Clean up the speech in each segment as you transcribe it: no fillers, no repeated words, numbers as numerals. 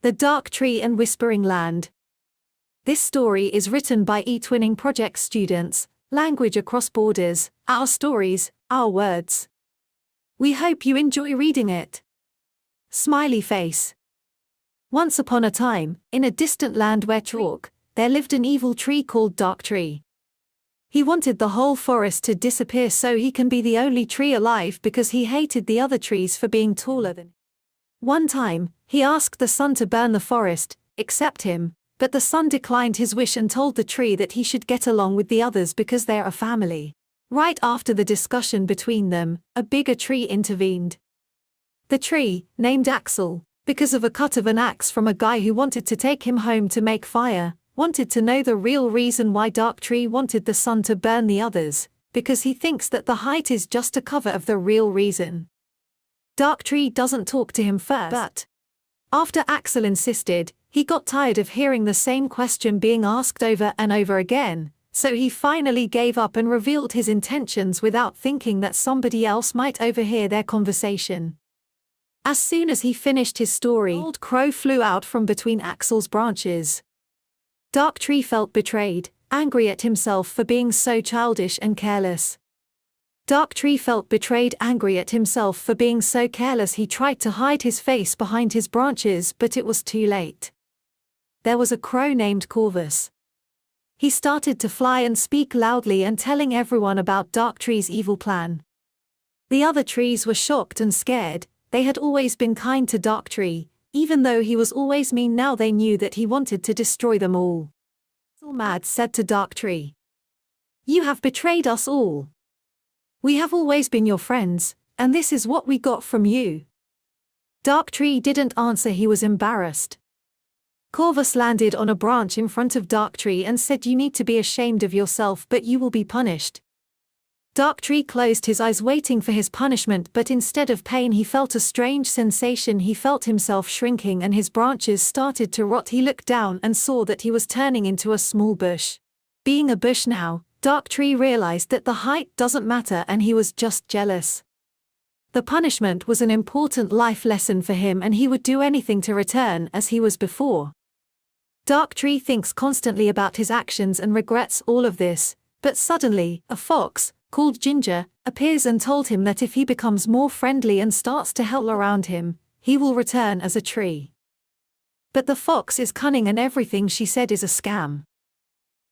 The Dark Tree and Whispering Land. This story is written by eTwinning project students, language across borders, our stories, our words. We hope you enjoy reading it. Smiley face. Once upon a time, in a distant land where chalk, there lived an evil tree called Dark Tree. He wanted the whole forest to disappear so he can be the only tree alive because he hated the other trees for being taller than him. One time, he asked the sun to burn the forest, except him, but the sun declined his wish and told the tree that he should get along with the others because they're a family. Right after the discussion between them, a bigger tree intervened. The tree, named Axel, because of a cut of an axe from a guy who wanted to take him home to make fire, wanted to know the real reason why Dark Tree wanted the sun to burn the others, because he thinks that the height is just a cover of the real reason. Dark Tree doesn't talk to him first, but after Axel insisted, he got tired of hearing the same question being asked over and over again, so he finally gave up and revealed his intentions without thinking that somebody else might overhear their conversation. As soon as he finished his story, Old Crow flew out from between Axel's branches. Dark Tree felt betrayed, angry at himself for being so childish and careless. Dark Tree felt betrayed, angry at himself for being so careless. He tried to hide his face behind his branches, but it was too late. There was a crow named Corvus. He started to fly and speak loudly and telling everyone about Dark Tree's evil plan. The other trees were shocked and scared. They had always been kind to Dark Tree, even though he was always mean. Now they knew that he wanted to destroy them all. Mad said to Dark Tree, "You have betrayed us all. We have always been your friends, and this is what we got from you." Dark Tree didn't answer. He was embarrassed. Corvus landed on a branch in front of Dark Tree and said, "You need to be ashamed of yourself, but you will be punished." Dark Tree closed his eyes waiting for his punishment, but instead of pain he felt a strange sensation. He felt himself shrinking and his branches started to rot. He looked down and saw that he was turning into a small bush. Being a bush now, Dark Tree realized that the height doesn't matter and he was just jealous. The punishment was an important life lesson for him and he would do anything to return as he was before. Dark Tree thinks constantly about his actions and regrets all of this, but suddenly, a fox, called Ginger, appears and told him that if he becomes more friendly and starts to help around him, he will return as a tree. But the fox is cunning and everything she said is a scam.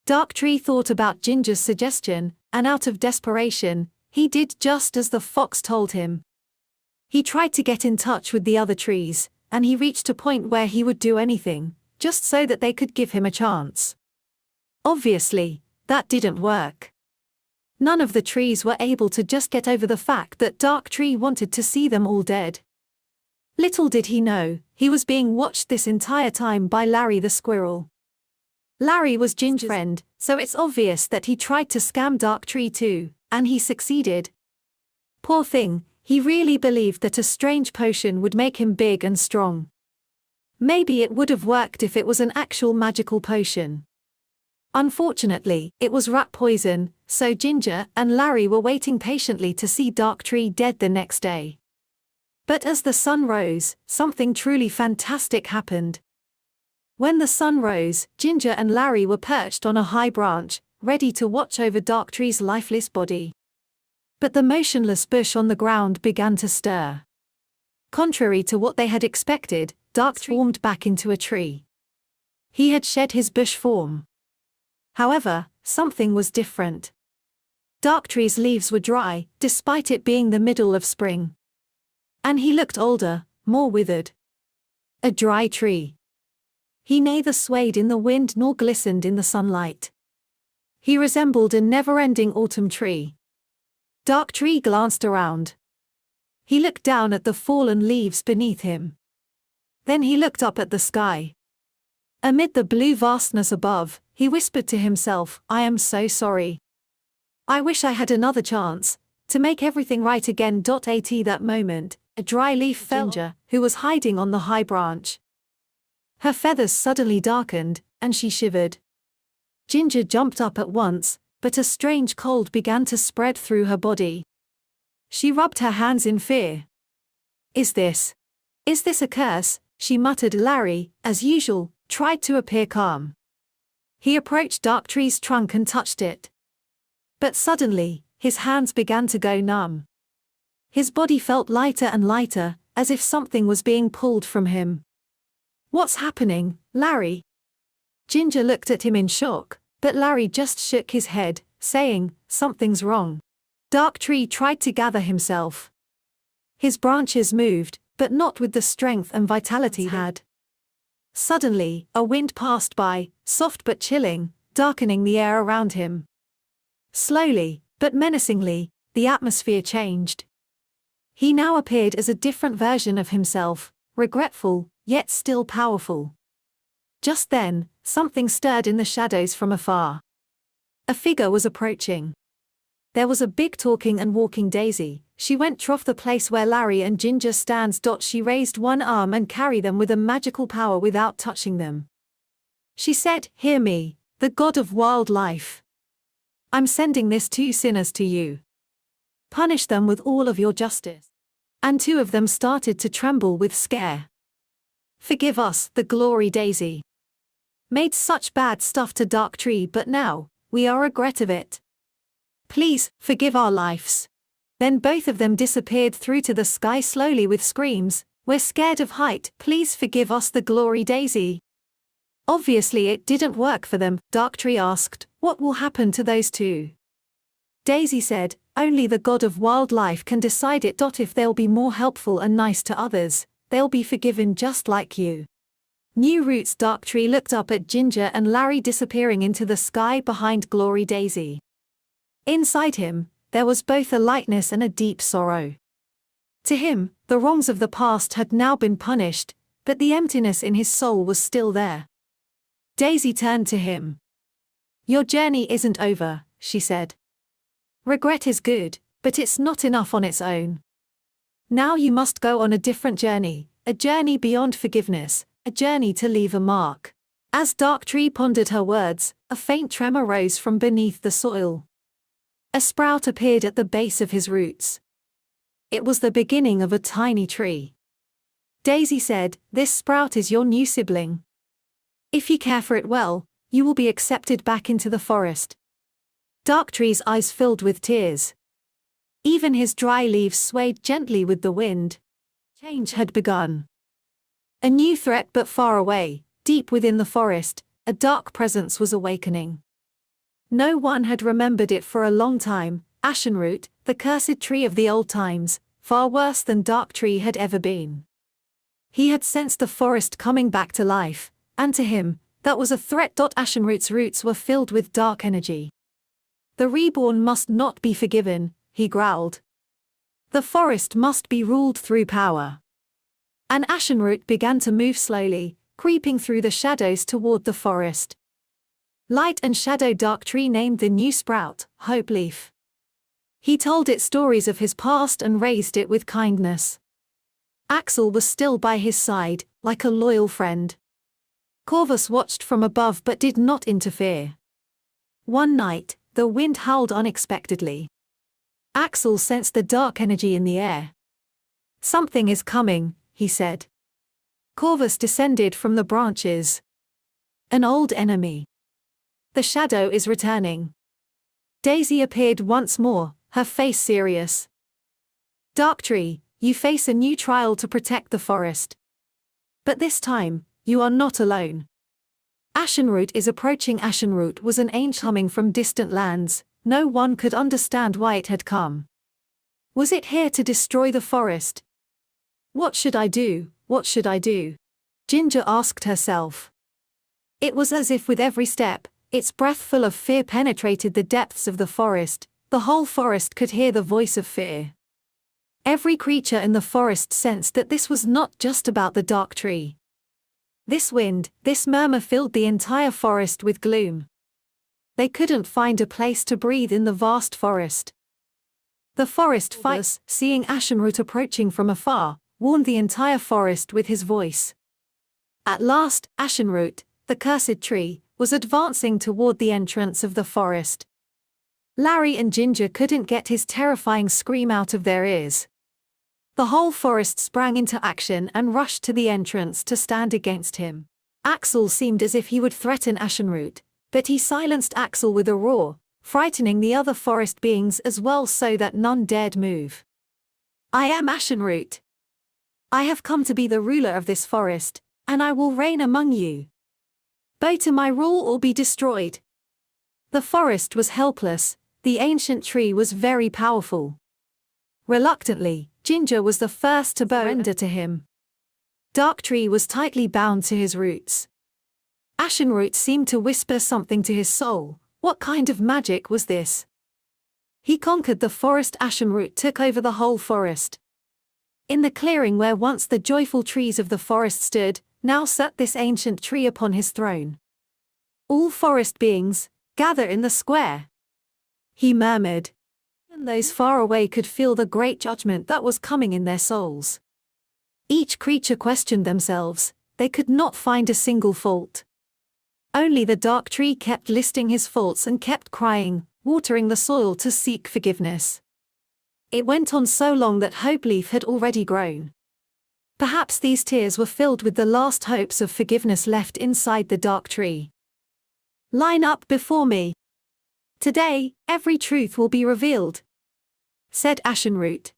Dark Tree thought about Ginger's suggestion, and out of desperation, he did just as the fox told him. He tried to get in touch with the other trees, and he reached a point where he would do anything, just so that they could give him a chance. Obviously, that didn't work. None of the trees were able to just get over the fact that Dark Tree wanted to see them all dead. Little did he know, he was being watched this entire time by Larry the squirrel. Larry was Ginger's friend, so it's obvious that he tried to scam Dark Tree too, and he succeeded. Poor thing, he really believed that a strange potion would make him big and strong. Maybe it would have worked if it was an actual magical potion. Unfortunately, it was rat poison, so Ginger and Larry were waiting patiently to see Dark Tree dead the next day. But as the sun rose, something truly fantastic happened. When the sun rose, Ginger and Larry were perched on a high branch, ready to watch over Dark Tree's lifeless body. But the motionless bush on the ground began to stir. Contrary to what they had expected, Dark Tree formed back into a tree. He had shed his bush form. However, something was different. Dark Tree's leaves were dry, despite it being the middle of spring. And he looked older, more withered. A dry tree. He neither swayed in the wind nor glistened in the sunlight. He resembled a never-ending autumn tree. Dark Tree glanced around. He looked down at the fallen leaves beneath him. Then he looked up at the sky. Amid the blue vastness above, he whispered to himself, "I am so sorry. I wish I had another chance to make everything right again." At that moment, a dry leaf fell on Ginger, who was hiding on the high branch. Her feathers suddenly darkened, and she shivered. Ginger jumped up at once, but a strange cold began to spread through her body. She rubbed her hands in fear. Is this a curse?" she muttered. Larry, as usual, tried to appear calm. He approached Darktree's trunk and touched it. But suddenly, his hands began to go numb. His body felt lighter and lighter, as if something was being pulled from him. "What's happening, Larry?" Ginger looked at him in shock, but Larry just shook his head, saying, "Something's wrong." Darktree tried to gather himself. His branches moved, but not with the strength and vitality he had. Suddenly, a wind passed by, soft but chilling, darkening the air around him. Slowly, but menacingly, the atmosphere changed. He now appeared as a different version of himself, regretful, yet still powerful. Just then, something stirred in the shadows from afar. A figure was approaching. There was a big talking and walking Daisy. She went trough the place where Larry and Ginger stands. She raised one arm and carried them with a magical power without touching them. She said, "Hear me, the god of wildlife. I'm sending this two sinners to you. Punish them with all of your justice." And two of them started to tremble with scare. "Forgive us, the Glory Daisy. Made such bad stuff to Darktree, but now, we are regret of it. Please, forgive our lives." Then both of them disappeared through to the sky slowly with screams, "We're scared of height, please forgive us, the Glory Daisy." Obviously it didn't work for them. Darktree asked, "What will happen to those two?" Daisy said, "Only the god of wildlife can decide it. If they'll be more helpful and nice to others, they'll be forgiven just like you." New roots. Darktree looked up at Ginger and Larry disappearing into the sky behind Glory Daisy. Inside him, there was both a lightness and a deep sorrow. To him, the wrongs of the past had now been punished, but the emptiness in his soul was still there. Daisy turned to him. "Your journey isn't over," she said. "Regret is good, but it's not enough on its own. Now you must go on a different journey, a journey beyond forgiveness, a journey to leave a mark." As Darktree pondered her words, a faint tremor rose from beneath the soil. A sprout appeared at the base of his roots. It was the beginning of a tiny tree. Daisy said, "This sprout is your new sibling. If you care for it well, you will be accepted back into the forest." Darktree's eyes filled with tears. Even his dry leaves swayed gently with the wind. Change had begun. A new threat, but far away, deep within the forest, a dark presence was awakening. No one had remembered it for a long time. Ashenroot, the cursed tree of the old times, far worse than Darktree had ever been. He had sensed the forest coming back to life, and to him, that was a threat. Ashenroot's roots were filled with dark energy. "The reborn must not be forgiven," he growled. "The forest must be ruled through power." And Ashenroot began to move slowly, creeping through the shadows toward the forest. Light and Shadow. Darktree named the new sprout, Hope Leaf. He told it stories of his past and raised it with kindness. Axel was still by his side, like a loyal friend. Corvus watched from above but did not interfere. One night, the wind howled unexpectedly. Axel sensed the dark energy in the air. "Something is coming," he said. Corvus descended from the branches. "An old enemy. The shadow is returning." Daisy appeared once more, her face serious. "Darktree, you face a new trial to protect the forest. But this time, you are not alone. Ashenroot is approaching." Ashenroot was an ancient coming from distant lands. No one could understand why it had come. Was it here to destroy the forest? "What should I do? What should I do?" Ginger asked herself. It was as if with every step, its breath full of fear penetrated the depths of the forest. The whole forest could hear the voice of fear. Every creature in the forest sensed that this was not just about the dark tree. This wind, this murmur filled the entire forest with gloom. They couldn't find a place to breathe in the vast forest. The forest fires, seeing Ashenroot approaching from afar, warned the entire forest with his voice. At last, Ashenroot, the cursed tree, was advancing toward the entrance of the forest. Larry and Ginger couldn't get his terrifying scream out of their ears. The whole forest sprang into action and rushed to the entrance to stand against him. Axel seemed as if he would threaten Ashenroot, but he silenced Axel with a roar, frightening the other forest beings as well so that none dared move. I am Ashenroot. I have come to be the ruler of this forest, and I will reign among you. Bow to my rule or be destroyed. The forest was helpless, the ancient tree was very powerful. Reluctantly, Ginger was the first to surrender to him. Dark Tree was tightly bound to his roots. Ashenroot seemed to whisper something to his soul. What kind of magic was this? He conquered the forest. Ashenroot took over the whole forest. In the clearing where once the joyful trees of the forest stood, now sat this ancient tree upon his throne. All forest beings, gather in the square. He murmured. And those far away could feel the great judgment that was coming in their souls. Each creature questioned themselves, they could not find a single fault. Only the dark tree kept listing his faults and kept crying, watering the soil to seek forgiveness. It went on so long that Hope Leaf had already grown. Perhaps these tears were filled with the last hopes of forgiveness left inside the dark tree. Line up before me. Today, every truth will be revealed, said Ashenroot.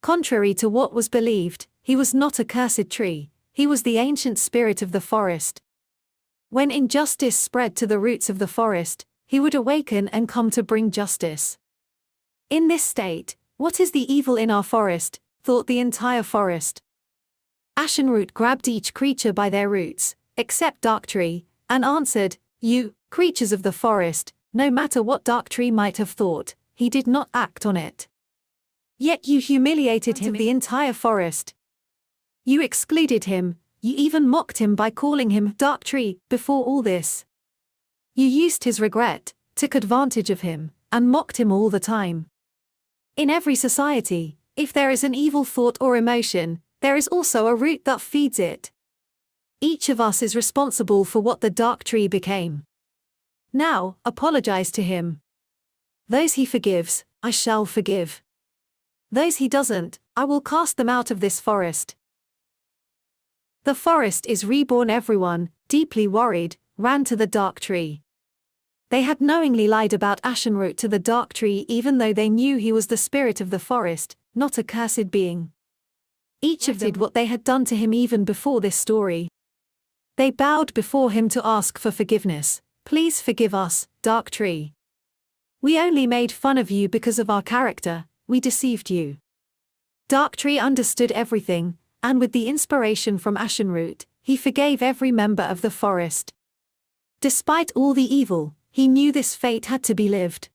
Contrary to what was believed, he was not a cursed tree, he was the ancient spirit of the forest. When injustice spread to the roots of the forest, he would awaken and come to bring justice. In this state, what is the evil in our forest? Thought the entire forest. Ashenroot grabbed each creature by their roots, except Darktree, and answered, You, creatures of the forest, no matter what Darktree might have thought, he did not act on it. Yet you humiliated him, the entire forest. You excluded him, you even mocked him by calling him Darktree before all this. You used his regret, took advantage of him, and mocked him all the time. In every society, if there is an evil thought or emotion, there is also a root that feeds it. Each of us is responsible for what the dark tree became. Now, apologize to him. Those he forgives, I shall forgive. Those he doesn't, I will cast them out of this forest. The forest is reborn. Everyone, deeply worried, ran to the dark tree. They had knowingly lied about Ashenroot to the dark tree even though they knew he was the spirit of the forest, not a cursed being. Each of them did what they had done to him even before this story. They bowed before him to ask for forgiveness. Please forgive us, dark tree. We only made fun of you because of our character, we deceived you. Dark tree understood everything, and with the inspiration from Ashenroot, he forgave every member of the forest. Despite all the evil, he knew this fate had to be lived.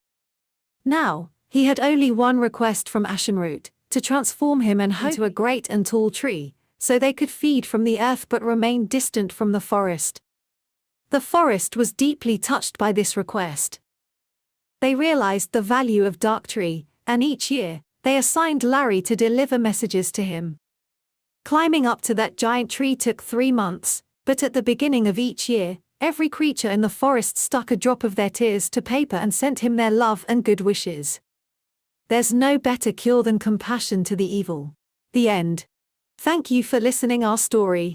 Now, he had only one request from Ashenroot, to transform him and into a great and tall tree, so they could feed from the earth but remain distant from the forest. The forest was deeply touched by this request. They realized the value of Darktree, and each year, they assigned Larry to deliver messages to him. Climbing up to that giant tree took 3 months, but at the beginning of each year, every creature in the forest stuck a drop of their tears to paper and sent him their love and good wishes. There's no better cure than compassion to the evil. The end. Thank you for listening our story.